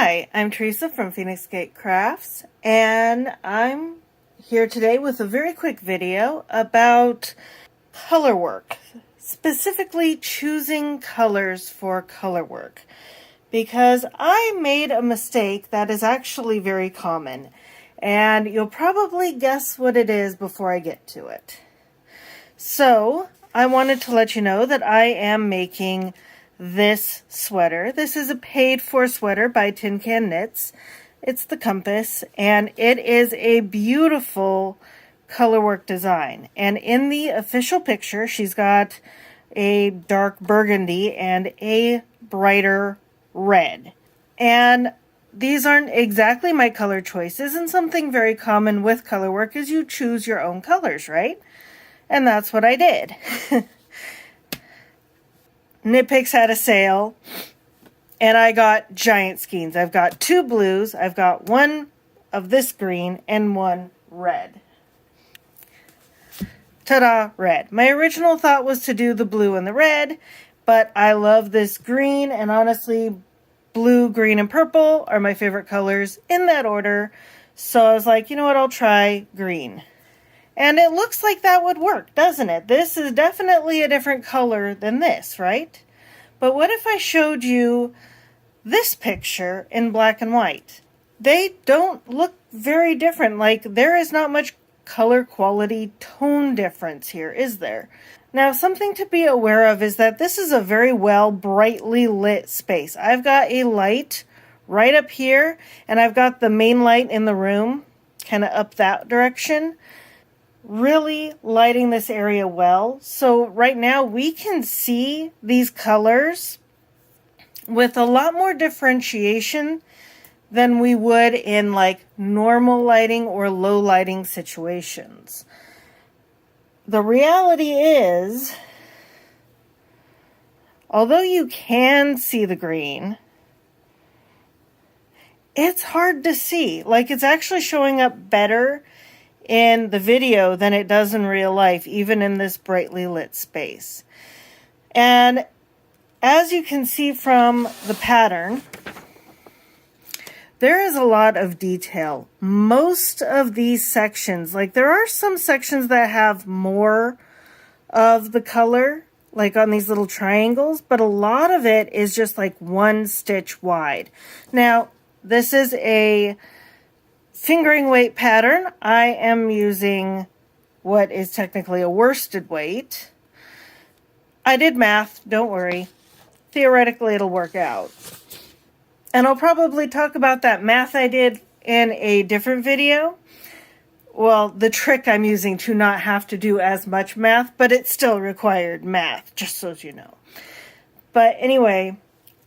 Hi, I'm Teresa from Phoenix Gate Crafts, and I'm here today with a very quick video about color work, specifically choosing colors for color work, because I made a mistake that is actually very common, and you'll probably guess what it is before I get to it. So, I wanted to let you know that I am making this sweater. This is a paid-for sweater by Tin Can Knits. It's the Compass, and it is a beautiful colorwork design. And in the official picture, she's got a dark burgundy and a brighter red. And these aren't exactly my color choices, and something very common with colorwork is you choose your own colors, right? And that's what I did. Knit Picks had a sale, and I got giant skeins. I've got 2 blues, I've got one of this green, and one red. Ta-da, red. My original thought was to do the blue and the red, but I love this green, and honestly, blue, green, and purple are my favorite colors in that order. So I was like, you know what, I'll try green. And it looks like that would work, doesn't it? This is definitely a different color than this, right? But what if I showed you this picture in black and white? They don't look very different. Like, there is not much color quality tone difference here, is there? Now, something to be aware of is that this is a very well brightly lit space. I've got a light right up here, and I've got the main light in the room, kind of up that direction, really lighting this area well. So right now we can see these colors with a lot more differentiation than we would in like normal lighting or low lighting situations. The reality is, although you can see the green, it's hard to see. Like, it's actually showing up better in the video than it does in real life, even in this brightly lit space. And as you can see from the pattern, there is a lot of detail. Most of these sections, like there are some sections that have more of the color, like on these little triangles, but a lot of it is just like 1 stitch wide. Now, this is a fingering weight pattern. I am using what is technically a worsted weight. I did math, don't worry. Theoretically, it'll work out. And I'll probably talk about that math I did in a different video. Well, the trick I'm using to not have to do as much math, but it still required math, just so you know. But anyway,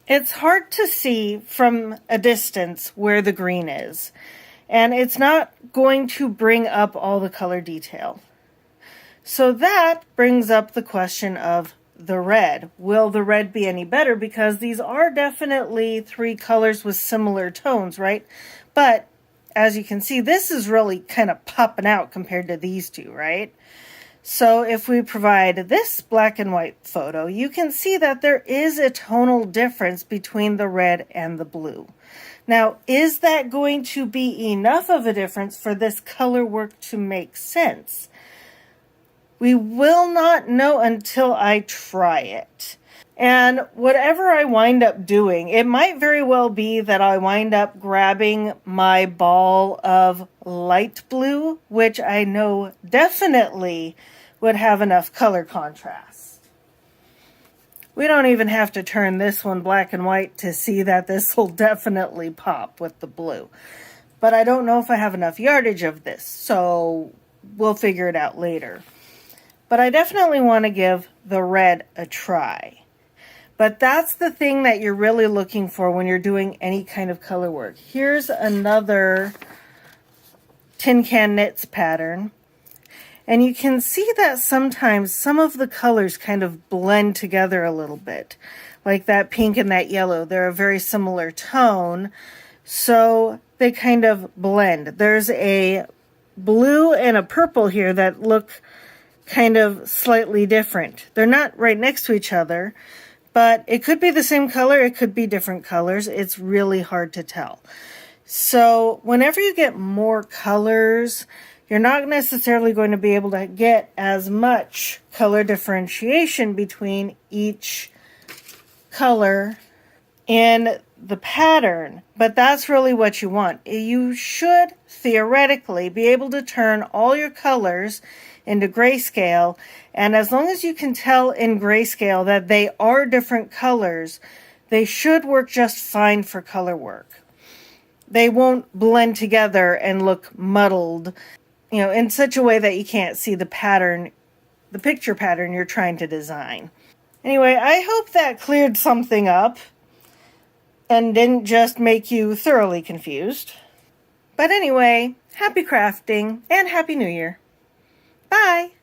it's hard to see from a distance where the green is. And it's not going to bring up all the color detail. So that brings up the question of the red. Will the red be any better? Because these are definitely 3 colors with similar tones, right? But as you can see, this is really kind of popping out compared to these 2, right? So if we provide this black and white photo, you can see that there is a tonal difference between the red and the blue. Now, is that going to be enough of a difference for this color work to make sense? We will not know until I try it. And whatever I wind up doing, it might very well be that I wind up grabbing my ball of light blue, which I know definitely would have enough color contrast. We don't even have to turn this one black and white to see that this will definitely pop with the blue. But I don't know if I have enough yardage of this, so we'll figure it out later. But I definitely want to give the red a try. But that's the thing that you're really looking for when you're doing any kind of color work. Here's another Tin Can Knits pattern. And you can see that sometimes some of the colors kind of blend together a little bit. Like that pink and that yellow, they're a very similar tone. So they kind of blend. There's a blue and a purple here that look kind of slightly different. They're not right next to each other, but it could be the same color, it could be different colors. It's really hard to tell. So whenever you get more colors, you're not necessarily going to be able to get as much color differentiation between each color in the pattern, but that's really what you want. You should theoretically be able to turn all your colors into grayscale, and as long as you can tell in grayscale that they are different colors, they should work just fine for Colorwork. They won't blend together and look muddled, in such a way that you can't see the pattern, the picture pattern you're trying to design. Anyway, I hope that cleared something up and didn't just make you thoroughly confused. But anyway, happy crafting and Happy New Year. Bye!